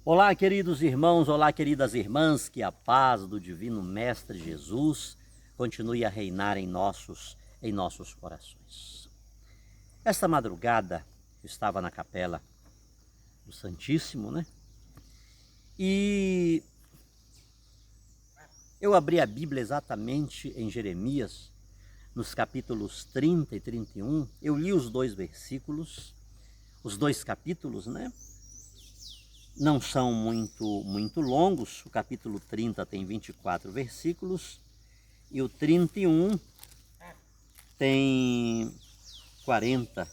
Olá, queridos irmãos, olá, queridas irmãs, que a paz do Divino Mestre Jesus continue a reinar em nossos corações. Esta madrugada eu estava na capela do Santíssimo, né? E eu abri a Bíblia exatamente em Jeremias, nos capítulos 30 e 31. Eu li os dois versículos, os dois capítulos, né? Não são muito longos. O capítulo 30 tem 24 versículos e o 31 tem 40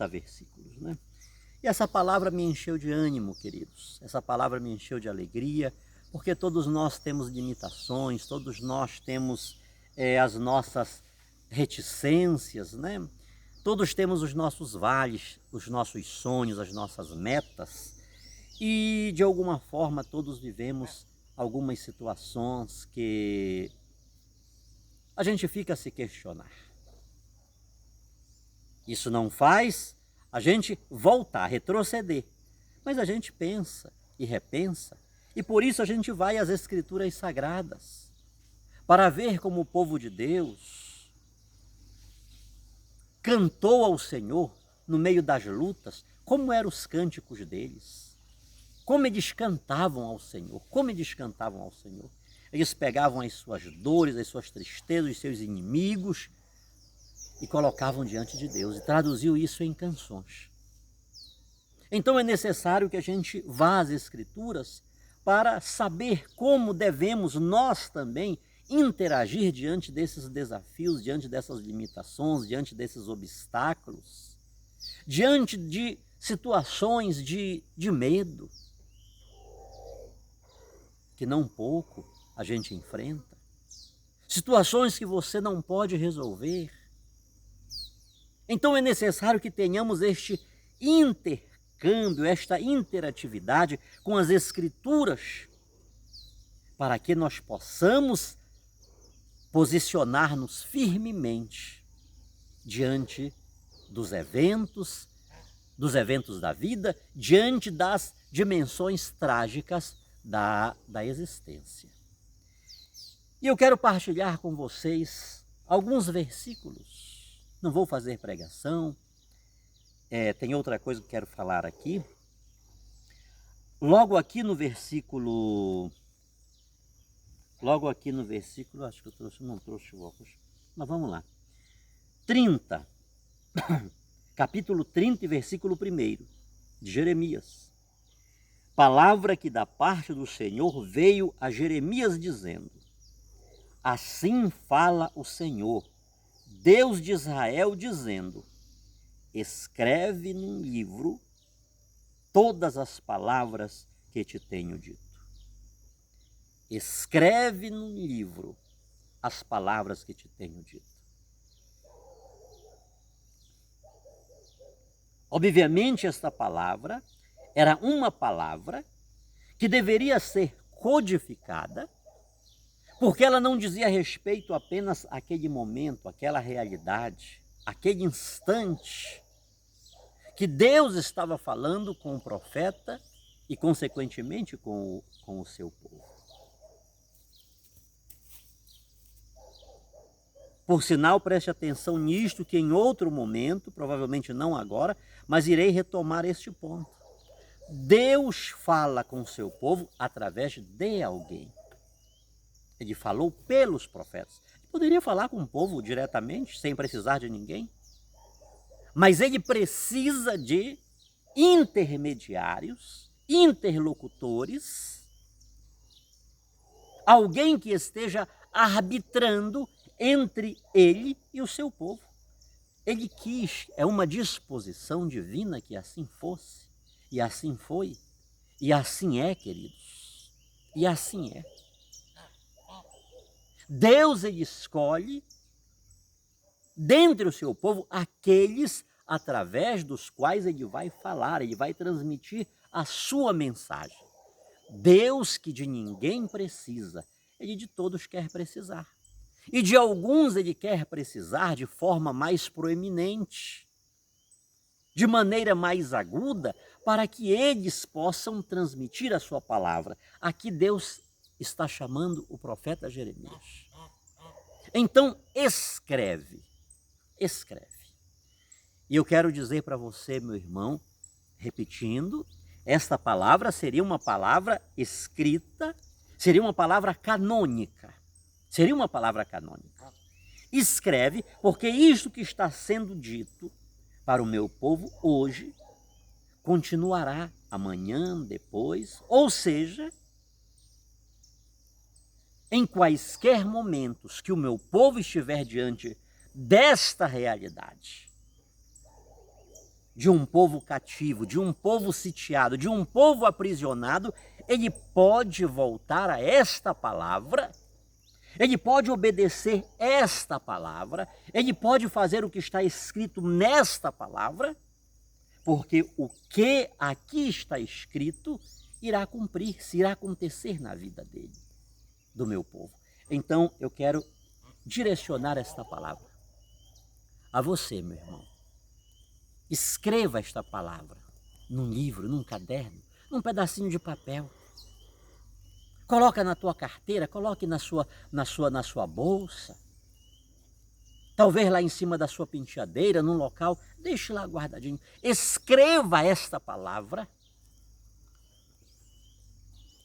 versículos, né? E essa palavra me encheu de ânimo, queridos. Essa palavra me encheu de alegria, porque todos nós temos limitações, todos nós temos as nossas reticências, né? Todos temos os nossos vales, os nossos sonhos, as nossas metas. E, de alguma forma, todos vivemos algumas situações que a gente fica a se questionar. Isso não faz a gente voltar, retroceder. Mas a gente pensa e repensa, e por isso a gente vai às Escrituras Sagradas, para ver como o povo de Deus cantou ao Senhor no meio das lutas, como eram os cânticos deles. Como eles cantavam ao Senhor, como eles cantavam ao Senhor. Eles pegavam as suas dores, as suas tristezas, os seus inimigos e colocavam diante de Deus e traduziam isso em canções. Então é necessário que a gente vá às Escrituras para saber como devemos nós também interagir diante desses desafios, diante dessas limitações, diante desses obstáculos, diante de situações de medo, que não pouco a gente enfrenta, situações que você não pode resolver. Então é necessário que tenhamos este intercâmbio, esta interatividade com as Escrituras, para que nós possamos posicionar-nos firmemente diante dos eventos da vida, diante das dimensões trágicas da existência. E eu quero partilhar com vocês alguns versículos. Não vou fazer pregação, tem outra coisa que eu quero falar aqui. Logo aqui no versículo, acho que não trouxe o óculos, mas vamos lá. 30, capítulo 30, versículo 1 de Jeremias. Palavra que da parte do Senhor veio a Jeremias dizendo: assim fala o Senhor, Deus de Israel, dizendo: escreve num livro todas as palavras que te tenho dito. Escreve num livro as palavras que te tenho dito. Obviamente, esta palavra era uma palavra que deveria ser codificada, porque ela não dizia respeito apenas àquele momento, àquela realidade, àquele instante que Deus estava falando com o profeta e, consequentemente, com o seu povo. Por sinal, preste atenção nisto, que em outro momento, provavelmente não agora, mas irei retomar este ponto. Deus fala com o seu povo através de alguém. Ele falou pelos profetas. Ele poderia falar com o povo diretamente, sem precisar de ninguém. Mas ele precisa de intermediários, interlocutores, alguém que esteja arbitrando entre ele e o seu povo. Ele quis, é uma disposição divina que assim fosse. E assim foi, e assim é, queridos, e assim é. Deus, ele escolhe, dentre o seu povo, aqueles através dos quais ele vai falar, ele vai transmitir a sua mensagem. Deus, que de ninguém precisa, ele de todos quer precisar. E de alguns ele quer precisar de forma mais proeminente. de maneira mais aguda, para que eles possam transmitir a sua palavra. Aqui Deus está chamando o profeta Jeremias. Então, escreve. E eu quero dizer para você, meu irmão, repetindo, esta palavra seria uma palavra escrita, seria uma palavra canônica. Escreve, porque isto que está sendo dito para o meu povo hoje continuará amanhã, depois, ou seja, em quaisquer momentos que o meu povo estiver diante desta realidade, de um povo cativo, de um povo sitiado, de um povo aprisionado, ele pode voltar a esta palavra, ele pode obedecer esta palavra, ele pode fazer o que está escrito nesta palavra, porque o que aqui está escrito irá cumprir-se, irá acontecer na vida dele, do meu povo. Então, eu quero direcionar esta palavra a você, meu irmão. Escreva esta palavra num livro, num caderno, num pedacinho de papel. Coloca na tua carteira, coloque na sua bolsa. Talvez lá em cima da sua penteadeira, num local, deixe lá guardadinho. Escreva esta palavra,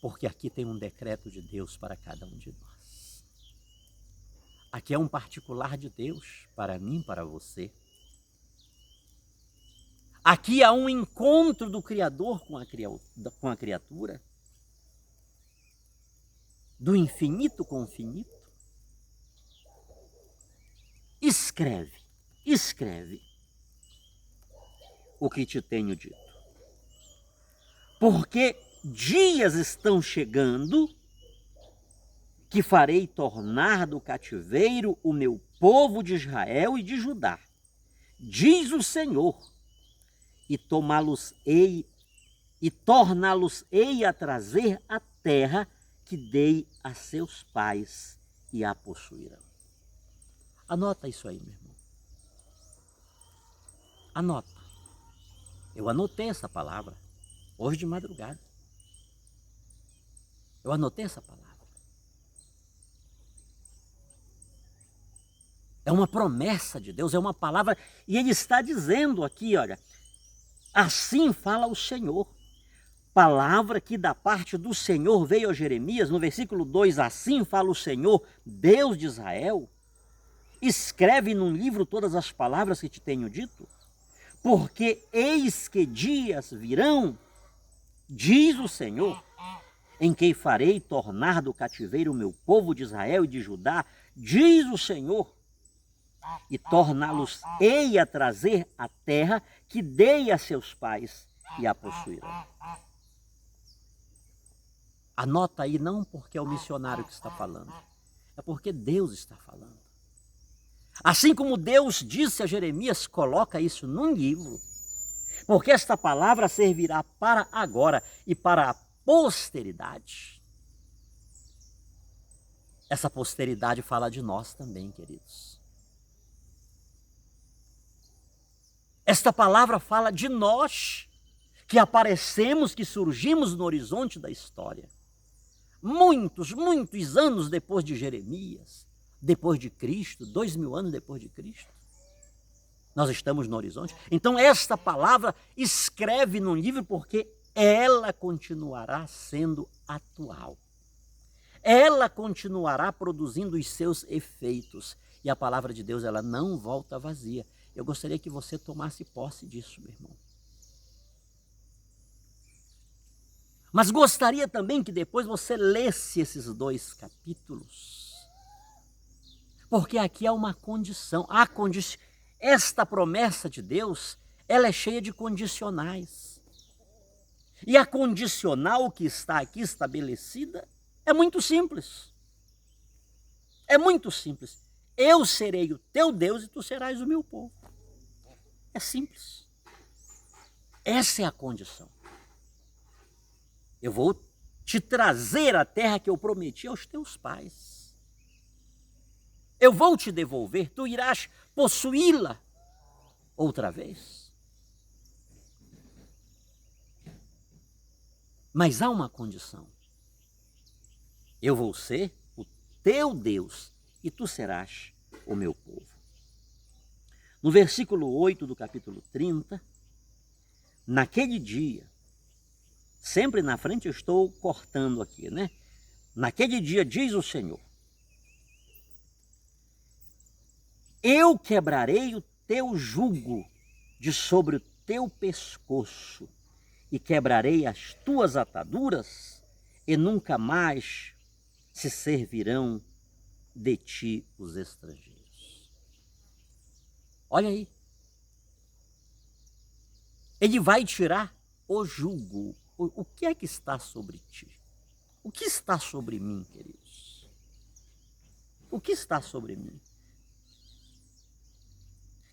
porque aqui tem um decreto de Deus para cada um de nós. Aqui é um particular de Deus para mim, para você. Aqui há um encontro do Criador com a criatura, do infinito com o finito. Escreve o que te tenho dito. Porque dias estão chegando que farei tornar do cativeiro o meu povo de Israel e de Judá, diz o Senhor, e torná-los-ei a trazer a terra que dei a seus pais e a possuirão. Anota isso aí, meu irmão. Anota. Eu anotei essa palavra hoje de madrugada. Eu anotei essa palavra. É uma promessa de Deus, é uma palavra, e ele está dizendo aqui, olha, assim fala o Senhor. Palavra que da parte do Senhor veio a Jeremias, no versículo 2, assim fala o Senhor, Deus de Israel. Escreve num livro todas as palavras que te tenho dito, porque eis que dias virão, diz o Senhor, em que farei tornar do cativeiro o meu povo de Israel e de Judá, diz o Senhor, e torná-los-ei a trazer a terra que dei a seus pais e a possuirão. Anota aí, não porque é o missionário que está falando, é porque Deus está falando. Assim como Deus disse a Jeremias, coloca isso num livro, porque esta palavra servirá para agora e para a posteridade. Essa posteridade fala de nós também, queridos. Esta palavra fala de nós, que aparecemos, que surgimos no horizonte da história. Muitos anos depois de Jeremias, depois de Cristo, 2000 anos depois de Cristo, nós estamos no horizonte. Então esta palavra escreve num livro porque ela continuará sendo atual. Ela continuará produzindo os seus efeitos. E a palavra de Deus, ela não volta vazia. Eu gostaria que você tomasse posse disso, meu irmão. Mas gostaria também que depois você lesse esses 2 capítulos. Porque aqui há uma condição. Esta promessa de Deus, ela é cheia de condicionais. E a condicional que está aqui estabelecida é muito simples. É muito simples. Eu serei o teu Deus e tu serás o meu povo. É simples. Essa é a condição. Eu vou te trazer a terra que eu prometi aos teus pais. Eu vou te devolver, tu irás possuí-la outra vez. Mas há uma condição. Eu vou ser o teu Deus e tu serás o meu povo. No versículo 8 do capítulo 30, naquele dia, sempre na frente eu estou cortando aqui, né? Naquele dia, diz o Senhor, eu quebrarei o teu jugo de sobre o teu pescoço e quebrarei as tuas ataduras e nunca mais se servirão de ti os estrangeiros. Olha aí. Ele vai tirar o jugo. O que é que está sobre ti? O que está sobre mim, queridos? O que está sobre mim?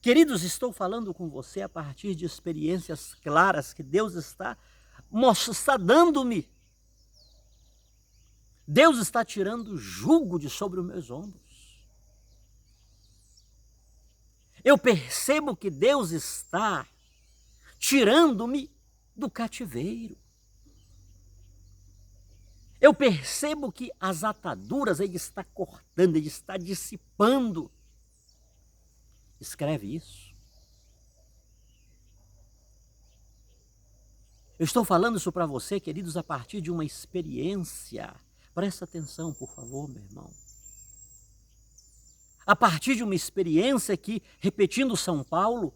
Queridos, estou falando com você a partir de experiências claras que Deus está dando-me. Deus está tirando o jugo de sobre os meus ombros. Eu percebo que Deus está tirando-me do cativeiro. Eu percebo que as ataduras Ele está cortando, Ele está dissipando. Escreve isso. Eu estou falando isso para você, queridos, a partir de uma experiência. Presta atenção, por favor, meu irmão. A partir de uma experiência que, repetindo São Paulo,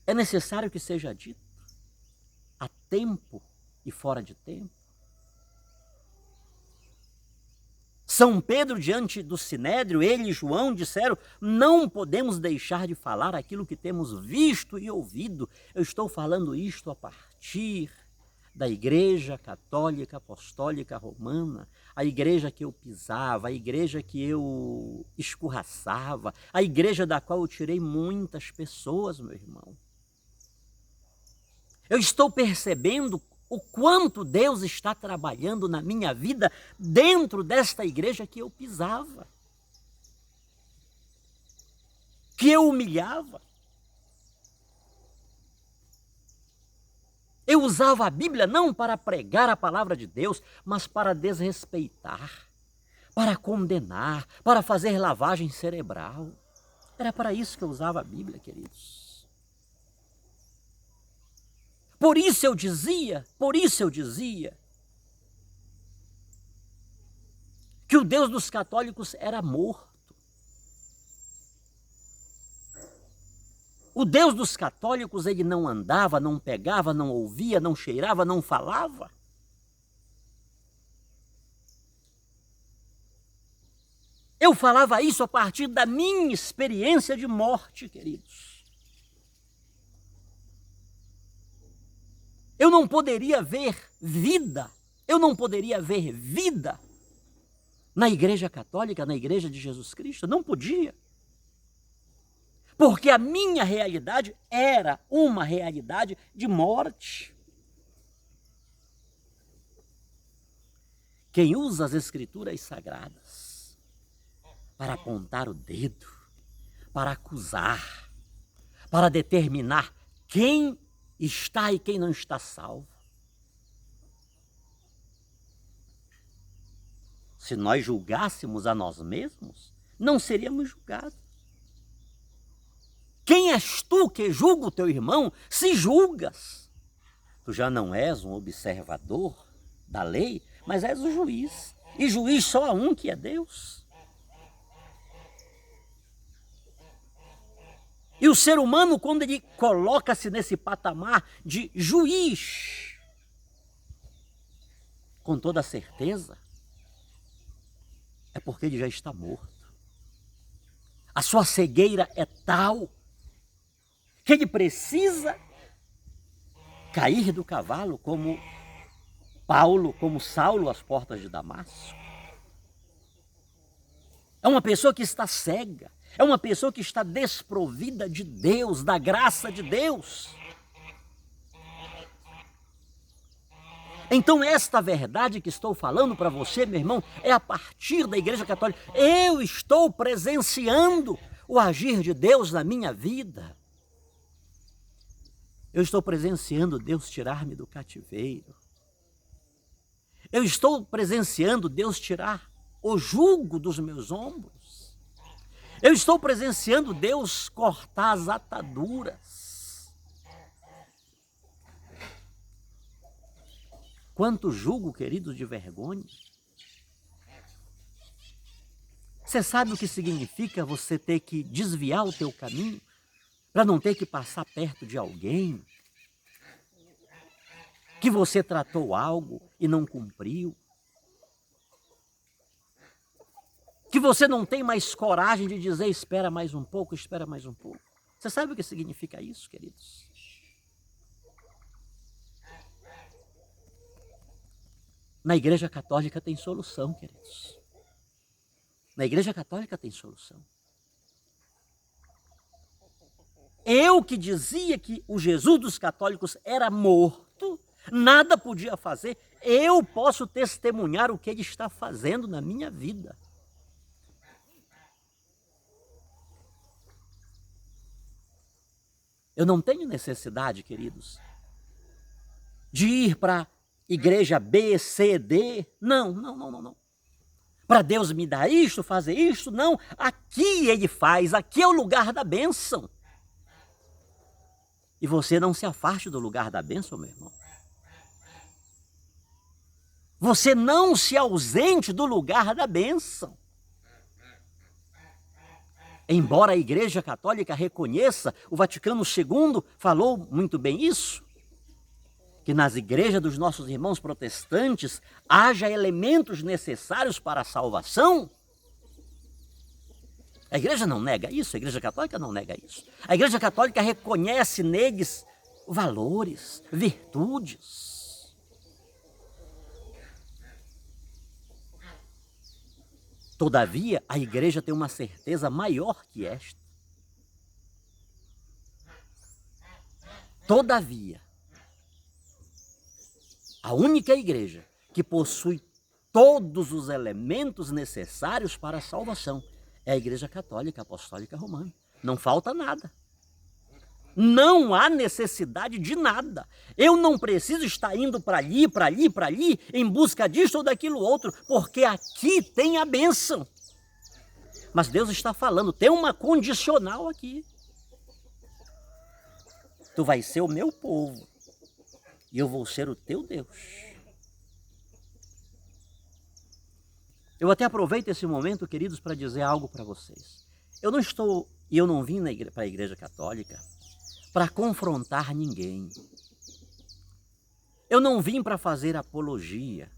é necessário que seja dito a tempo e fora de tempo. São Pedro, diante do Sinédrio, ele e João disseram, não podemos deixar de falar aquilo que temos visto e ouvido. Eu estou falando isto a partir da Igreja Católica Apostólica Romana, a igreja que eu pisava, a igreja que eu escorraçava, a igreja da qual eu tirei muitas pessoas, meu irmão. Eu estou percebendo o quanto Deus está trabalhando na minha vida dentro desta igreja que eu pisava, que eu humilhava. Eu usava a Bíblia não para pregar a palavra de Deus, mas para desrespeitar, para condenar, para fazer lavagem cerebral. Era para isso que eu usava a Bíblia, queridos. Por isso eu dizia que o Deus dos católicos era morto. O Deus dos católicos, ele não andava, não pegava, não ouvia, não cheirava, não falava. Eu falava isso a partir da minha experiência de morte, queridos. Eu não poderia ver vida, na Igreja Católica, na Igreja de Jesus Cristo, não podia. Porque a minha realidade era uma realidade de morte. Quem usa as Escrituras Sagradas para apontar o dedo, para acusar, para determinar quem está e quem não está salvo. Se nós julgássemos a nós mesmos, não seríamos julgados. Quem és tu que julga o teu irmão, se julgas? Tu já não és um observador da lei, mas és o juiz. E juiz só há um, que é Deus. E o ser humano, quando ele coloca-se nesse patamar de juiz, com toda certeza, é porque ele já está morto. A sua cegueira é tal que ele precisa cair do cavalo como Paulo, como Saulo às portas de Damasco. É uma pessoa que está cega. É uma pessoa que está desprovida de Deus, da graça de Deus. Então esta verdade que estou falando para você, meu irmão, é a partir da Igreja Católica. Eu estou presenciando o agir de Deus na minha vida. Eu estou presenciando Deus tirar-me do cativeiro. Eu estou presenciando Deus tirar o jugo dos meus ombros. Eu estou presenciando Deus cortar as ataduras. Quanto jugo, queridos, de vergonha. Você sabe o que significa você ter que desviar o teu caminho para não ter que passar perto de alguém que você tratou algo e não cumpriu? Que você não tem mais coragem de dizer espera mais um pouco, espera mais um pouco. Você sabe o que significa isso, queridos? Na Igreja Católica tem solução, queridos. Na Igreja Católica tem solução. Eu que dizia que o Jesus dos católicos era morto, nada podia fazer, eu posso testemunhar o que ele está fazendo na minha vida. Eu não tenho necessidade, queridos, de ir para igreja B, C, D. Não. Para Deus me dar isto, fazer isto, não. Aqui ele faz, aqui é o lugar da bênção. E você não se afaste do lugar da bênção, meu irmão. Você não se ausente do lugar da bênção. Embora a Igreja Católica reconheça, o Vaticano II falou muito bem isso, que nas igrejas dos nossos irmãos protestantes haja elementos necessários para a salvação. A igreja não nega isso, a Igreja Católica não nega isso. A Igreja Católica reconhece neles valores, virtudes. Todavia, a igreja tem uma certeza maior que esta. Todavia, a única igreja que possui todos os elementos necessários para a salvação é a Igreja Católica Apostólica Romana. Não falta nada. Não há necessidade de nada. Eu não preciso estar indo para ali, em busca disto ou daquilo outro, porque aqui tem a bênção. Mas Deus está falando, tem uma condicional aqui. Tu vais ser o meu povo e eu vou ser o teu Deus. Eu até aproveito esse momento, queridos, para dizer algo para vocês. Eu não vim para a Igreja Católica para confrontar ninguém. Eu não vim para fazer apologia,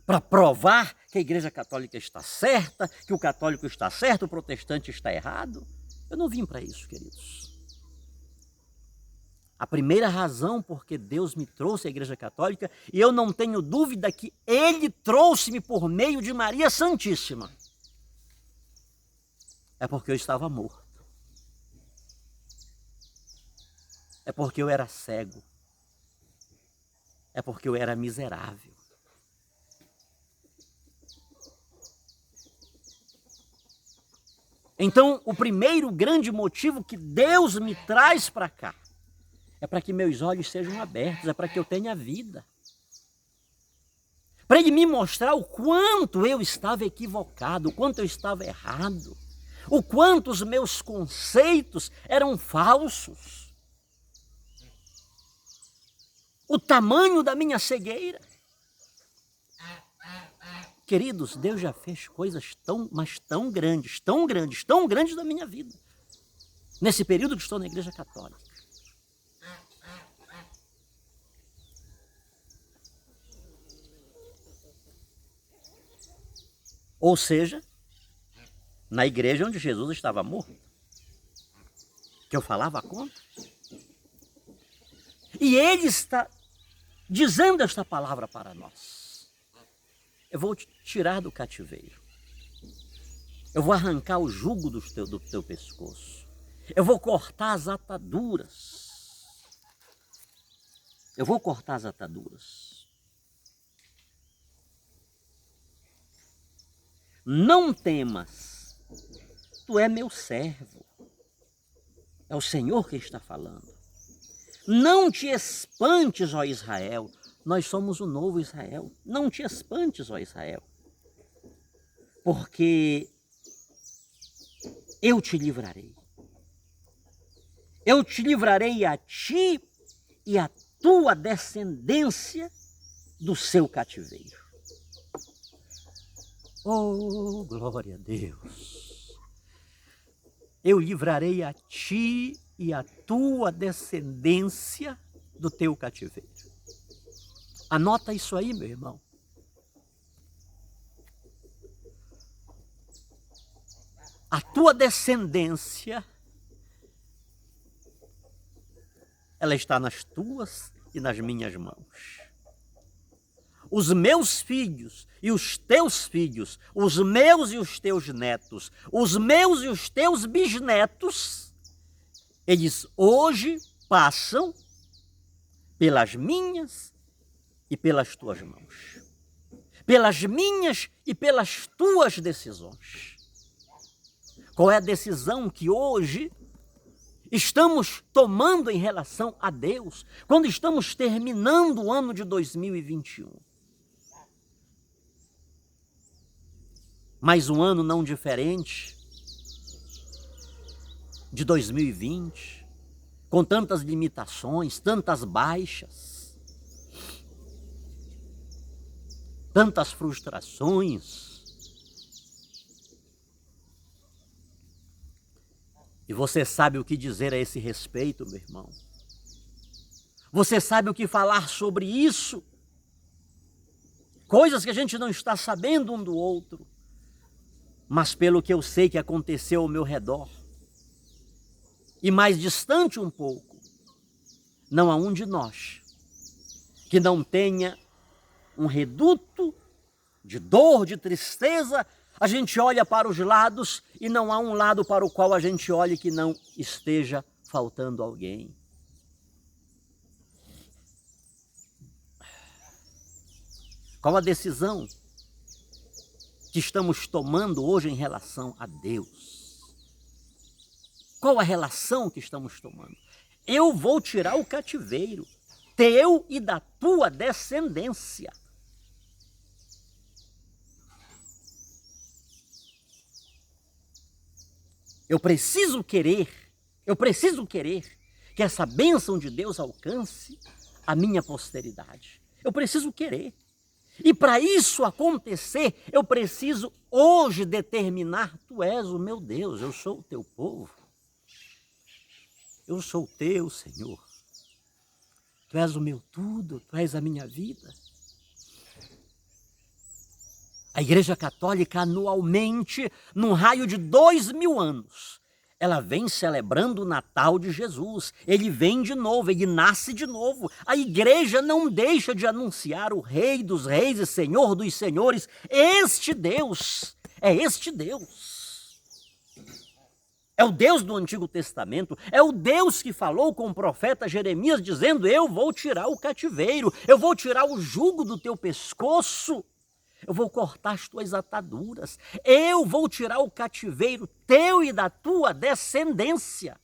para provar que a Igreja Católica está certa, que o católico está certo, o protestante está errado. Eu não vim para isso, queridos. A primeira razão porque Deus me trouxe à Igreja Católica, e eu não tenho dúvida que Ele trouxe-me por meio de Maria Santíssima, é porque eu estava morto. É porque eu era cego. É porque eu era miserável. Então, o primeiro grande motivo que Deus me traz para cá é para que meus olhos sejam abertos, é para que eu tenha vida. Para Ele me mostrar o quanto eu estava equivocado, o quanto eu estava errado, o quanto os meus conceitos eram falsos, o tamanho da minha cegueira. Queridos, Deus já fez coisas mas tão grandes na minha vida, nesse período que estou na Igreja Católica. Ou seja, na igreja onde Jesus estava morto, que eu falava contra. E Ele está dizendo esta palavra para nós. Eu vou te tirar do cativeiro. Eu vou arrancar o jugo do teu pescoço. Eu vou cortar as ataduras. Eu vou cortar as ataduras. Não temas, tu é meu servo. É o Senhor que está falando. Não te espantes, ó Israel, nós somos o novo Israel. Não te espantes, ó Israel, porque eu te livrarei. Eu te livrarei a ti e a tua descendência do seu cativeiro. Oh, glória a Deus! Eu livrarei a ti e a tua descendência do teu cativeiro. Anota isso aí, meu irmão. A tua descendência, ela está nas tuas e nas minhas mãos. Os meus filhos e os teus filhos, os meus e os teus netos, os meus e os teus bisnetos, eles hoje passam pelas minhas e pelas tuas mãos. Pelas minhas e pelas tuas decisões. Qual é a decisão que hoje estamos tomando em relação a Deus, quando estamos terminando o ano de 2021? Mais um ano não diferente de 2020, com tantas limitações, tantas baixas, tantas frustrações. E você sabe o que dizer a esse respeito, meu irmão? Você sabe o que falar sobre isso? Coisas que a gente não está sabendo um do outro. Mas pelo que eu sei que aconteceu ao meu redor, e mais distante um pouco, não há um de nós que não tenha um reduto de dor, de tristeza. A gente olha para os lados e não há um lado para o qual a gente olhe que não esteja faltando alguém. Qual a decisão que estamos tomando hoje em relação a Deus? Qual a relação que estamos tomando? Eu vou tirar o cativeiro, teu e da tua descendência. Eu preciso querer que essa bênção de Deus alcance a minha posteridade. Eu preciso querer. E para isso acontecer, eu preciso hoje determinar: tu és o meu Deus, eu sou o teu povo. Eu sou o teu, Senhor. Tu és o meu tudo, tu és a minha vida. A Igreja Católica anualmente, num raio de 2000 anos, ela vem celebrando o Natal de Jesus. Ele vem de novo, ele nasce de novo. A igreja não deixa de anunciar o Rei dos Reis e Senhor dos Senhores. Este Deus, é este Deus. É o Deus do Antigo Testamento, é o Deus que falou com o profeta Jeremias dizendo: eu vou tirar o cativeiro, eu vou tirar o jugo do teu pescoço. Eu vou cortar as tuas ataduras. Eu vou tirar o cativeiro teu e da tua descendência.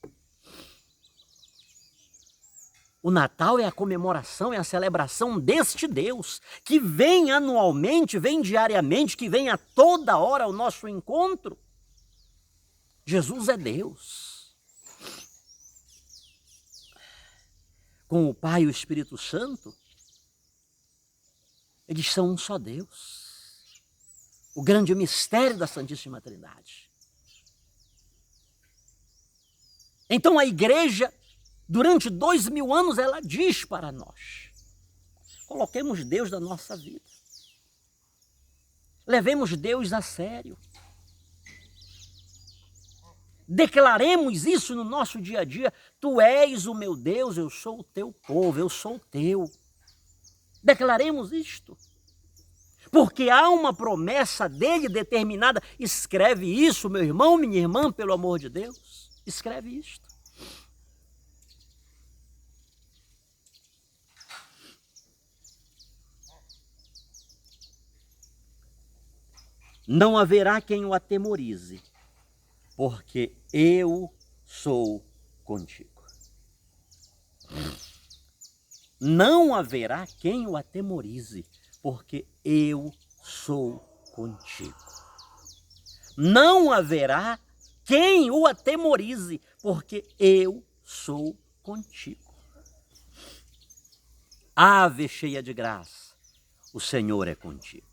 O Natal é a comemoração, é a celebração deste Deus, que vem anualmente, vem diariamente, que vem a toda hora ao nosso encontro. Jesus é Deus. Com o Pai e o Espírito Santo, eles são um só Deus. O grande mistério da Santíssima Trindade. Então a igreja, durante 2000 anos, ela diz para nós: coloquemos Deus na nossa vida. Levemos Deus a sério. Declaremos isso no nosso dia a dia: tu és o meu Deus, eu sou o teu povo, eu sou o teu. Declaremos isto. Porque há uma promessa dele determinada. Escreve isso, meu irmão, minha irmã, pelo amor de Deus. Escreve isto. Não haverá quem o atemorize, porque eu sou contigo. não haverá quem o atemorize, porque eu sou contigo. Não haverá quem o atemorize, porque eu sou contigo. Ave cheia de graça, o Senhor é contigo.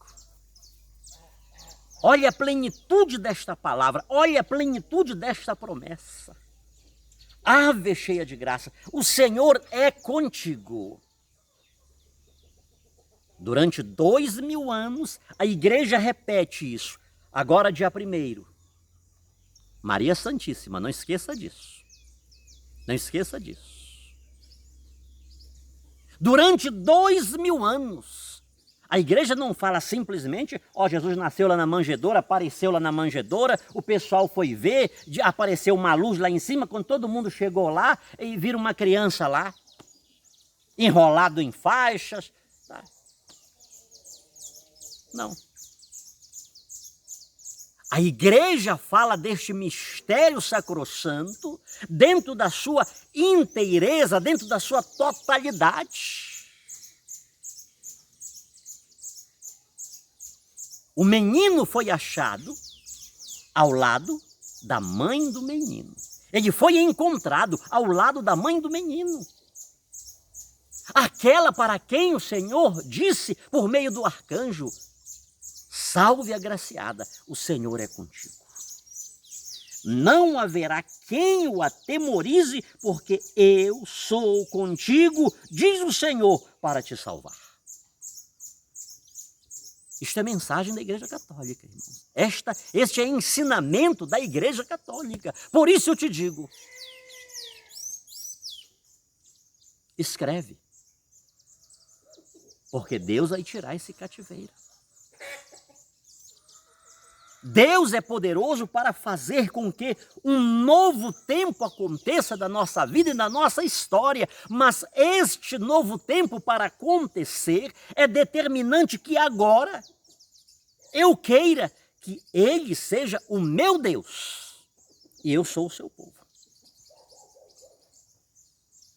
Olha a plenitude desta palavra, olha a plenitude desta promessa. Ave cheia de graça, o Senhor é contigo. Durante 2000 anos, a igreja repete isso. Agora, dia 1º, Maria Santíssima, não esqueça disso. Não esqueça disso. Durante 2000 anos, a igreja não fala simplesmente, Jesus nasceu lá na manjedoura, apareceu lá na manjedoura, o pessoal foi ver, apareceu uma luz lá em cima, quando todo mundo chegou lá, e viram uma criança lá, enrolado em faixas. Tá? Não. A igreja fala deste mistério sacrossanto dentro da sua inteireza, dentro da sua totalidade. O menino foi achado ao lado da mãe do menino. Ele foi encontrado ao lado da mãe do menino. Aquela para quem o Senhor disse por meio do arcanjo: salve agraciada, o Senhor é contigo. Não haverá quem o atemorize, porque eu sou contigo, diz o Senhor, para te salvar. Isto é mensagem da Igreja Católica, irmãos. Este é ensinamento da Igreja Católica. Por isso eu te digo, escreve, porque Deus vai tirar esse cativeiro. Deus é poderoso para fazer com que um novo tempo aconteça da nossa vida e da nossa história, mas este novo tempo para acontecer é determinante que agora eu queira que Ele seja o meu Deus e eu sou o seu povo.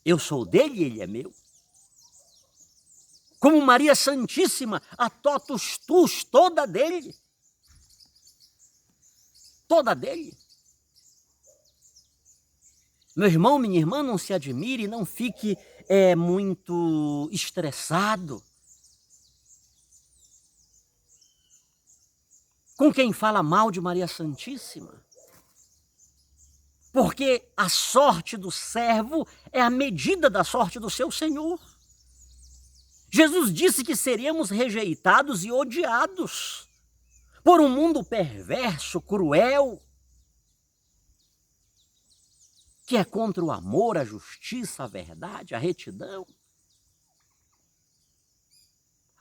Eu sou dele e Ele é meu. Como Maria Santíssima, a totus tuus, toda dele. Toda dele. Meu irmão, minha irmã, não se admire, não fique muito estressado com quem fala mal de Maria Santíssima. Porque a sorte do servo é a medida da sorte do seu Senhor. Jesus disse que seríamos rejeitados e odiados por um mundo perverso, cruel, que é contra o amor, a justiça, a verdade, a retidão.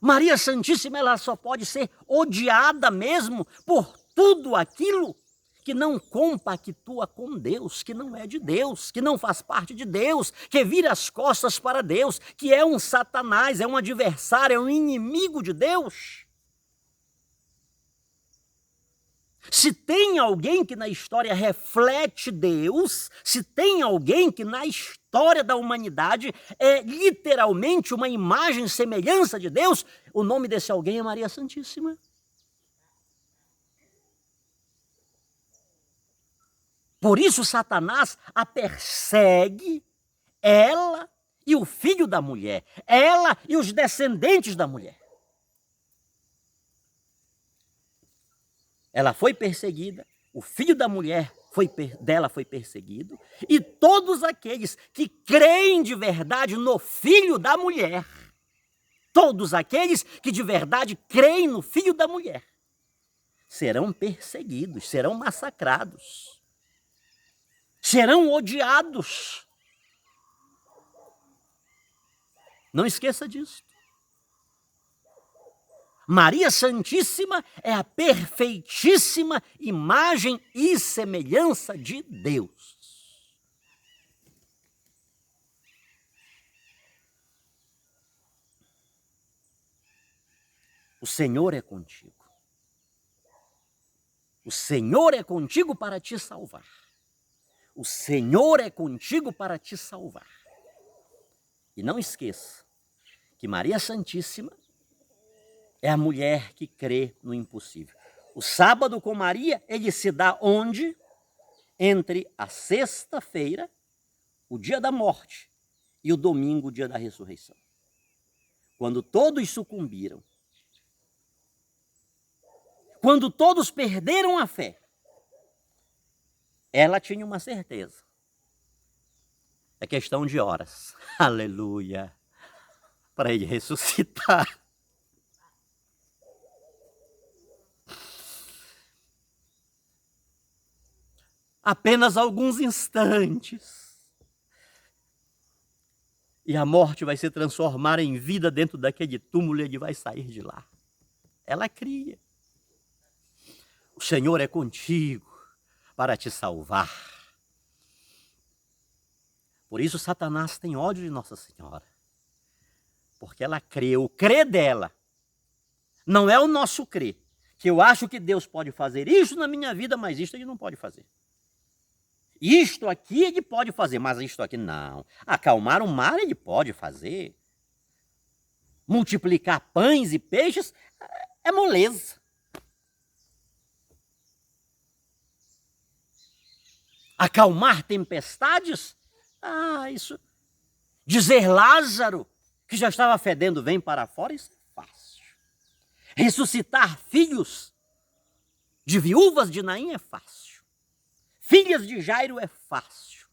Maria Santíssima, ela só pode ser odiada mesmo por tudo aquilo que não compactua com Deus, que não é de Deus, que não faz parte de Deus, que vira as costas para Deus, que é um Satanás, é um adversário, é um inimigo de Deus. Se tem alguém que na história reflete Deus, se tem alguém que na história da humanidade é literalmente uma imagem e semelhança de Deus, o nome desse alguém é Maria Santíssima. Por isso Satanás a persegue, ela e o filho da mulher, ela e os descendentes da mulher. Ela foi perseguida, o filho da mulher dela foi perseguido, e todos aqueles que creem de verdade no filho da mulher, todos aqueles que de verdade creem no filho da mulher, serão perseguidos, serão massacrados, serão odiados. Não esqueça disso. Maria Santíssima é a perfeitíssima imagem e semelhança de Deus. O Senhor é contigo. O Senhor é contigo para te salvar. O Senhor é contigo para te salvar. E não esqueça, que Maria Santíssima é a mulher que crê no impossível. O sábado com Maria, ele se dá onde? Entre a sexta-feira, o dia da morte, e o domingo, o dia da ressurreição. Quando todos sucumbiram, quando todos perderam a fé, ela tinha uma certeza. É questão de horas. Aleluia. Para ele ressuscitar. Apenas alguns instantes. E a morte vai se transformar em vida dentro daquele túmulo e ele vai sair de lá. Ela cria. O Senhor é contigo para te salvar. Por isso Satanás tem ódio de Nossa Senhora. Porque ela crê. O crer dela não é o nosso crer. Que eu acho que Deus pode fazer isso na minha vida, mas isto ele não pode fazer. Isto aqui ele pode fazer, mas isto aqui não. Acalmar o mar ele pode fazer. Multiplicar pães e peixes é moleza. Acalmar tempestades? Isso. Dizer Lázaro, que já estava fedendo, vem para fora, isso é fácil. Ressuscitar filhos de viúvas de Naim é fácil. Filhas de Jairo é fácil.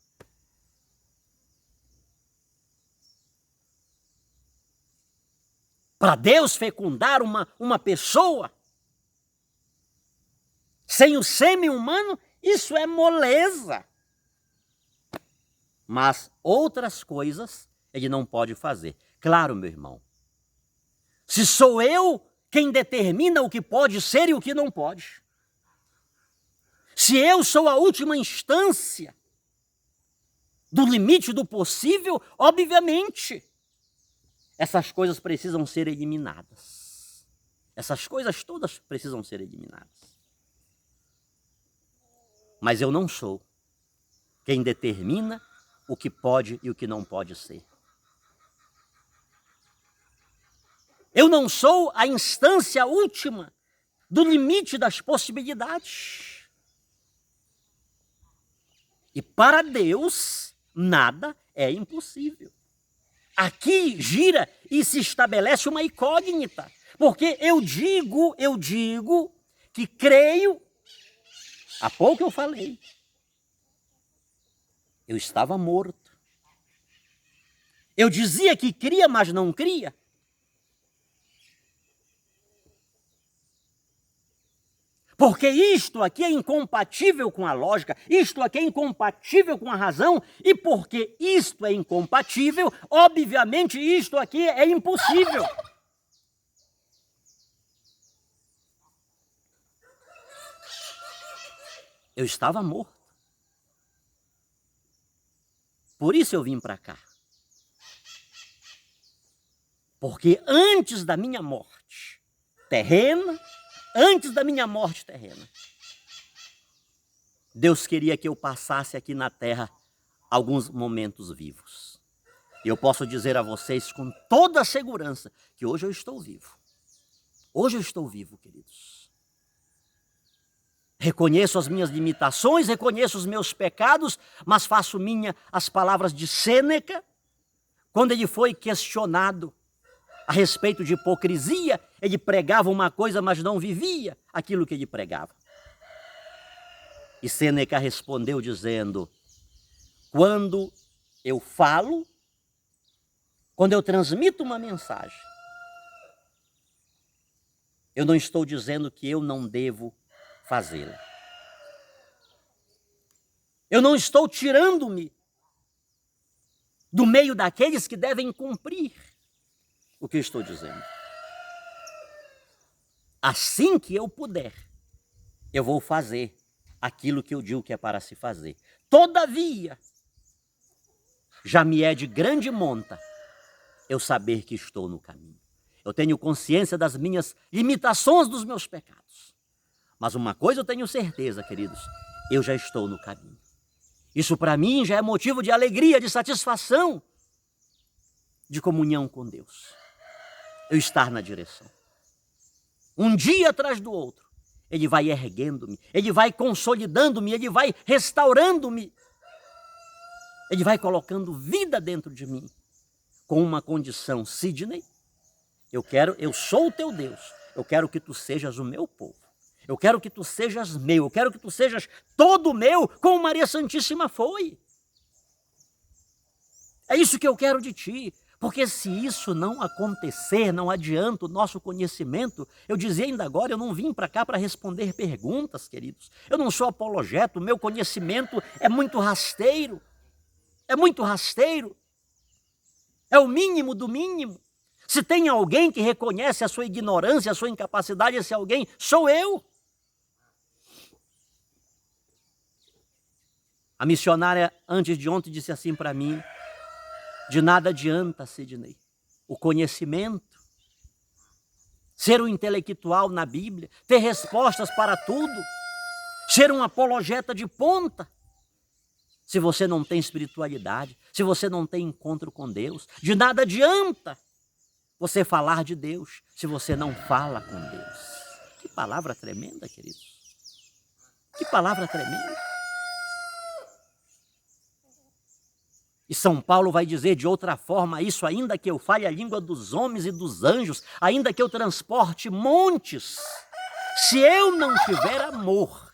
Para Deus fecundar uma pessoa sem o sêmen humano, isso é moleza. Mas outras coisas ele não pode fazer. Claro, meu irmão. Se sou eu quem determina o que pode ser e o que não pode. Se eu sou a última instância do limite do possível, obviamente, essas coisas precisam ser eliminadas. Essas coisas todas precisam ser eliminadas. Mas eu não sou quem determina o que pode e o que não pode ser. Eu não sou a instância última do limite das possibilidades. E para Deus, nada é impossível. Aqui gira e se estabelece uma incógnita. Porque eu digo que creio. Há pouco eu falei. Eu estava morto. Eu dizia que cria, mas não cria. Porque isto aqui é incompatível com a lógica, isto aqui é incompatível com a razão, e porque isto é incompatível, obviamente isto aqui é impossível. Eu estava morto. Por isso eu vim para cá. Porque antes da minha morte terrena, Deus queria que eu passasse aqui na terra alguns momentos vivos. E eu posso dizer a vocês com toda a segurança que hoje eu estou vivo. Hoje eu estou vivo, queridos. Reconheço as minhas limitações, reconheço os meus pecados, mas faço minha as palavras de Sêneca, quando ele foi questionado a respeito de hipocrisia. Ele pregava uma coisa, mas não vivia aquilo que ele pregava. E Sêneca respondeu dizendo: quando eu falo, quando eu transmito uma mensagem, eu não estou dizendo que eu não devo fazê-la. Eu não estou tirando-me do meio daqueles que devem cumprir o que eu estou dizendo. Assim que eu puder, eu vou fazer aquilo que eu digo que é para se fazer. Todavia, já me é de grande monta eu saber que estou no caminho. Eu tenho consciência das minhas limitações, dos meus pecados. Mas uma coisa eu tenho certeza, queridos, eu já estou no caminho. Isso para mim já é motivo de alegria, de satisfação, de comunhão com Deus. eu estar na direção. Um dia atrás do outro, Ele vai erguendo-me, Ele vai consolidando-me, Ele vai restaurando-me. Ele vai colocando vida dentro de mim, com uma condição: Sidney, eu sou o teu Deus, eu quero que tu sejas o meu povo. Eu quero que tu sejas meu, eu quero que tu sejas todo meu, como Maria Santíssima foi. É isso que eu quero de ti, porque se isso não acontecer, não adianta o nosso conhecimento. Eu dizia ainda agora, eu não vim para cá para responder perguntas, queridos. Eu não sou apologeta, o meu conhecimento é muito rasteiro. É muito rasteiro. É o mínimo do mínimo. Se tem alguém que reconhece a sua ignorância, a sua incapacidade, esse alguém sou eu. A missionária, antes de ontem, disse assim para mim: de nada adianta, Sidney, o conhecimento, ser um intelectual na Bíblia, ter respostas para tudo, ser um apologeta de ponta, se você não tem espiritualidade, se você não tem encontro com Deus. De nada adianta você falar de Deus se você não fala com Deus. Que palavra tremenda, queridos. Que palavra tremenda. E São Paulo vai dizer de outra forma isso: ainda que eu fale a língua dos homens e dos anjos, ainda que eu transporte montes, se eu não tiver amor,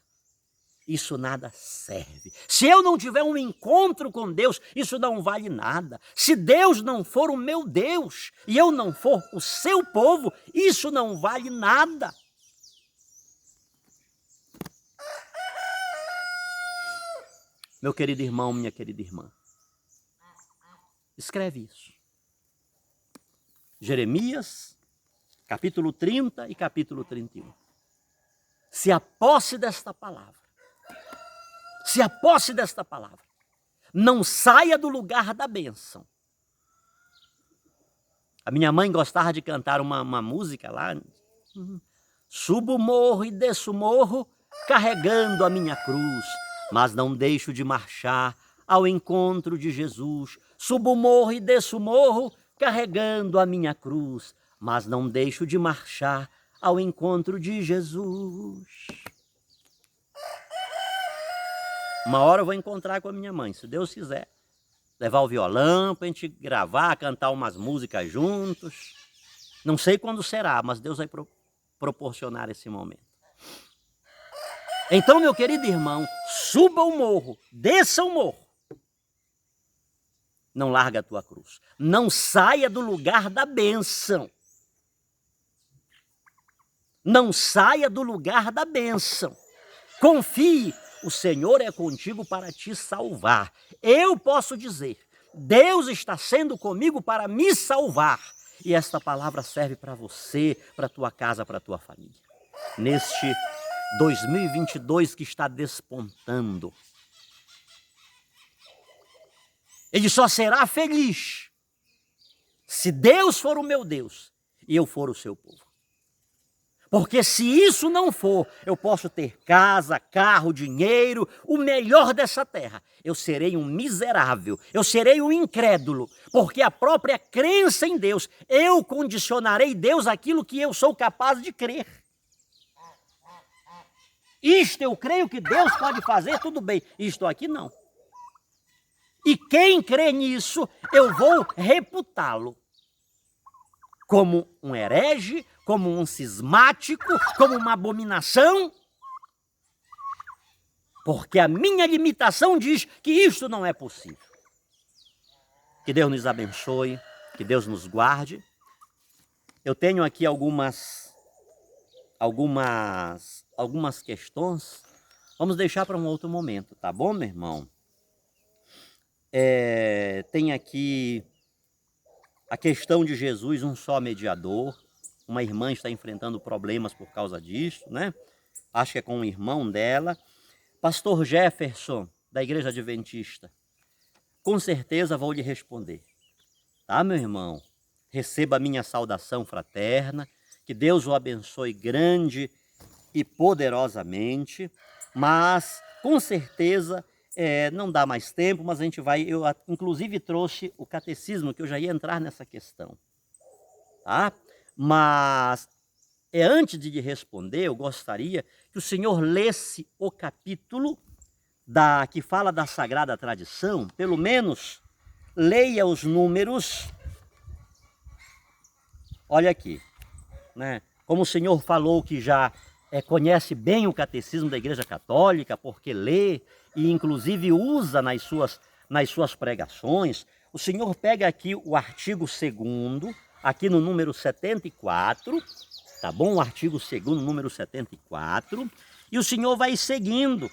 isso nada serve. Se eu não tiver um encontro com Deus, isso não vale nada. Se Deus não for o meu Deus e eu não for o seu povo, isso não vale nada. Meu querido irmão, minha querida irmã, escreve isso. Jeremias, capítulo 30 e capítulo 31. Se a posse desta palavra, não saia do lugar da bênção. A minha mãe gostava de cantar uma música lá. Subo o morro e desço o morro, carregando a minha cruz, mas não deixo de marchar ao encontro de Jesus. Subo o morro e desço o morro, carregando a minha cruz, mas não deixo de marchar ao encontro de Jesus. Uma hora eu vou encontrar com a minha mãe, se Deus quiser. Levar o violão para a gente gravar, cantar umas músicas juntos. Não sei quando será, mas Deus vai proporcionar esse momento. Então, meu querido irmão, suba o morro, desça o morro. Não larga a tua cruz. Não saia do lugar da bênção. Não saia do lugar da bênção. Confie, o Senhor é contigo para te salvar. Eu posso dizer, Deus está sendo comigo para me salvar. E esta palavra serve para você, para a tua casa, para a tua família. Neste 2022 que está despontando. Ele só será feliz se Deus for o meu Deus e eu for o seu povo. Porque se isso não for, eu posso ter casa, carro, dinheiro, o melhor dessa terra. Eu serei um miserável, eu serei um incrédulo, porque a própria crença em Deus, eu condicionarei Deus àquilo que eu sou capaz de crer. Isto eu creio que Deus pode fazer, tudo bem. Isto aqui não. E quem crê nisso, eu vou reputá-lo como um herege, como um cismático, como uma abominação, porque a minha limitação diz que isto não é possível. Que Deus nos abençoe, que Deus nos guarde. Eu tenho aqui algumas questões, vamos deixar para um outro momento, tá bom, meu irmão? Tem aqui a questão de Jesus, um só mediador. Uma irmã está enfrentando problemas por causa disso, né? Acho que é com o irmão dela. Pastor Jefferson, da Igreja Adventista, com certeza vou lhe responder. Tá, meu irmão? Receba a minha saudação fraterna, que Deus o abençoe grande e poderosamente, mas com certeza não dá mais tempo, mas a gente vai, eu inclusive trouxe o catecismo, que eu já ia entrar nessa questão, tá? Mas antes de lhe responder, eu gostaria que o senhor lesse o capítulo que fala da Sagrada Tradição, pelo menos leia os números. Olha aqui, né? Como o senhor falou que já conhece bem o catecismo da Igreja Católica, porque lê e inclusive usa nas suas pregações, o senhor pega aqui o artigo 2º, aqui no número 74, tá bom? O artigo 2º, número 74, e o senhor vai seguindo,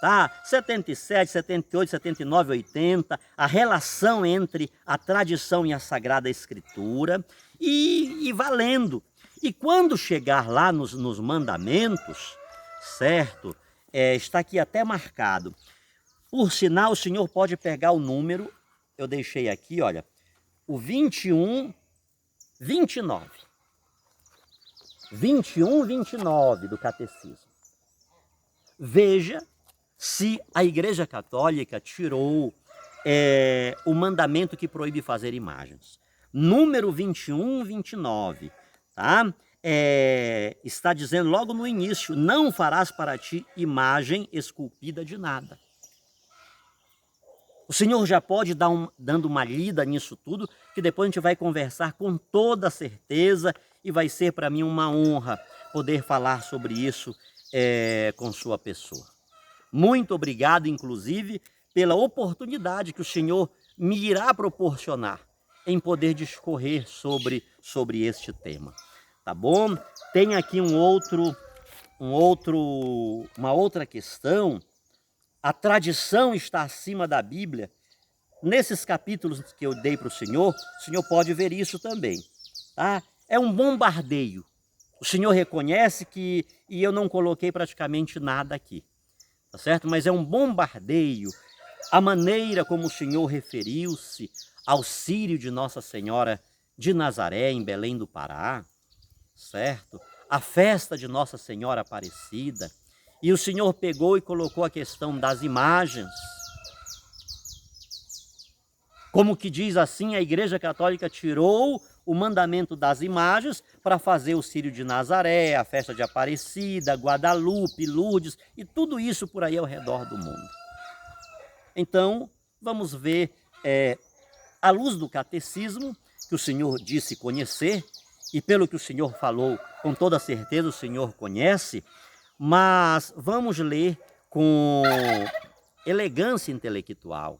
tá? 77, 78, 79, 80, a relação entre a tradição e a Sagrada Escritura, e valendo. E quando chegar lá nos mandamentos, certo? Está aqui até marcado. Por sinal, o senhor pode pegar o número, eu deixei aqui, olha, o 21, 29. 21, 29 do Catecismo. Veja se a Igreja Católica tirou o mandamento que proíbe fazer imagens. Número 21, 29, tá? Está dizendo logo no início, não farás para ti imagem esculpida de nada. O senhor já pode dando uma lida nisso tudo, que depois a gente vai conversar com toda certeza e vai ser para mim uma honra poder falar sobre isso com sua pessoa. Muito obrigado, inclusive, pela oportunidade que o senhor me irá proporcionar em poder discorrer sobre este tema. Tá bom? Tem aqui uma outra questão. A tradição está acima da Bíblia. Nesses capítulos que eu dei para o senhor pode ver isso também. Tá? É um bombardeio. O senhor reconhece que eu não coloquei praticamente nada aqui. Tá certo? Mas é um bombardeio. A maneira como o senhor referiu-se ao Círio de Nossa Senhora de Nazaré, em Belém do Pará, certo? A festa de Nossa Senhora Aparecida. E o senhor pegou e colocou a questão das imagens. Como que diz assim, a Igreja Católica tirou o mandamento das imagens para fazer o Círio de Nazaré, a festa de Aparecida, Guadalupe, Lourdes e tudo isso por aí ao redor do mundo. Então, vamos ver, à luz do catecismo, que o senhor disse conhecer, e pelo que o senhor falou, com toda certeza o senhor conhece, mas vamos ler com elegância intelectual,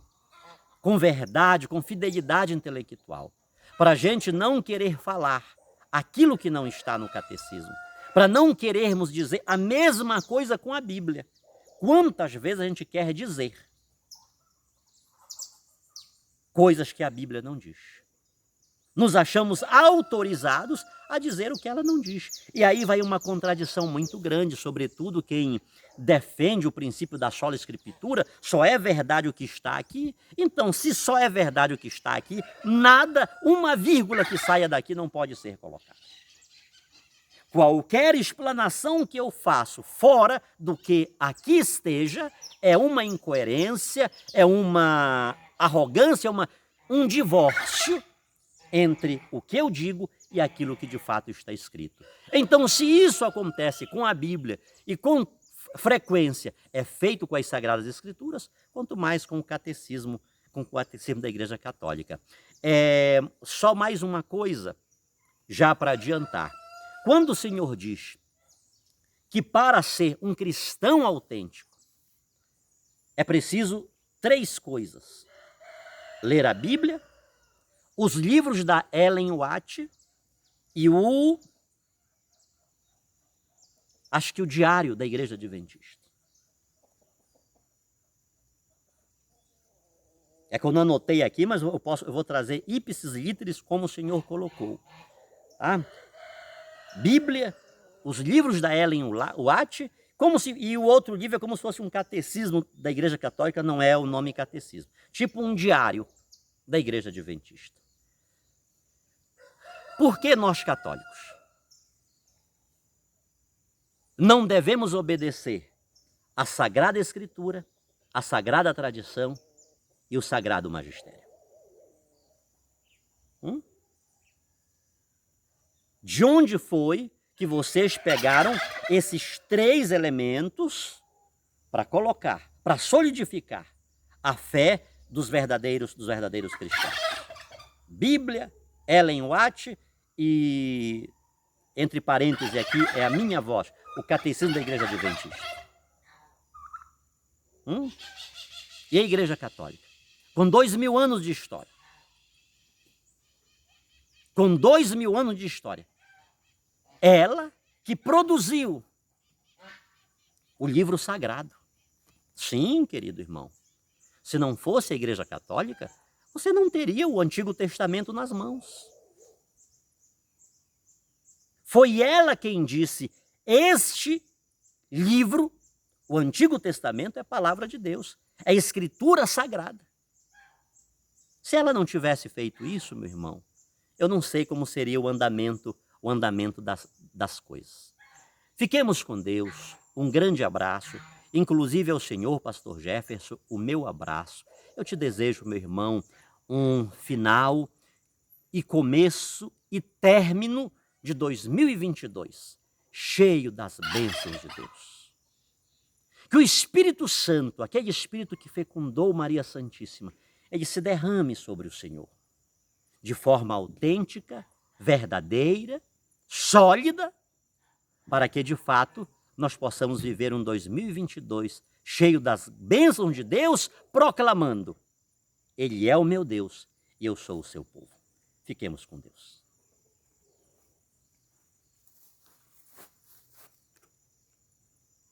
com verdade, com fidelidade intelectual, para a gente não querer falar aquilo que não está no catecismo, para não querermos dizer a mesma coisa com a Bíblia. Quantas vezes a gente quer dizer coisas que a Bíblia não diz? Nos achamos autorizados a dizer o que ela não diz. E aí vai uma contradição muito grande, sobretudo quem defende o princípio da sola escritura, só é verdade o que está aqui. Então, se só é verdade o que está aqui, nada, uma vírgula que saia daqui não pode ser colocada. Qualquer explanação que eu faço fora do que aqui esteja é uma incoerência, é uma arrogância, é um divórcio entre o que eu digo e aquilo que de fato está escrito. Então, se isso acontece com a Bíblia e com frequência é feito com as Sagradas Escrituras, quanto mais com o catecismo da Igreja Católica. Só mais uma coisa, já para adiantar. Quando o senhor diz que para ser um cristão autêntico é preciso 3 coisas: ler a Bíblia, os livros da Ellen White e acho que o Diário da Igreja Adventista. É que eu não anotei aqui, mas eu vou trazer ipsis literis como o senhor colocou. Tá? Bíblia, os livros da Ellen White, e o outro livro é como se fosse um catecismo da Igreja Católica, não é o nome catecismo. Tipo um diário da Igreja Adventista. Por que nós católicos não devemos obedecer à Sagrada Escritura, à Sagrada Tradição e o Sagrado Magistério? De onde foi que vocês pegaram esses 3 elementos para colocar, para solidificar a fé dos verdadeiros cristãos? Bíblia, Ellen White e, entre parênteses aqui, é a minha voz, o Catecismo da Igreja Adventista. E a Igreja Católica, com 2000 anos de história. Com 2000 anos de história. Ela que produziu o livro sagrado. Sim, querido irmão. Se não fosse a Igreja Católica, você não teria o Antigo Testamento nas mãos. Foi ela quem disse: este livro, o Antigo Testamento, é a palavra de Deus, é a Escritura Sagrada. Se ela não tivesse feito isso, meu irmão, eu não sei como seria o andamento das coisas. Fiquemos com Deus, um grande abraço, inclusive ao senhor pastor Jefferson, o meu abraço. Eu te desejo, meu irmão, um final e começo e término de 2022, cheio das bênçãos de Deus. Que o Espírito Santo, aquele Espírito que fecundou Maria Santíssima, ele se derrame sobre o Senhor, de forma autêntica, verdadeira, sólida, para que, de fato, nós possamos viver um 2022 cheio das bênçãos de Deus, proclamando: Ele é o meu Deus e eu sou o seu povo. Fiquemos com Deus.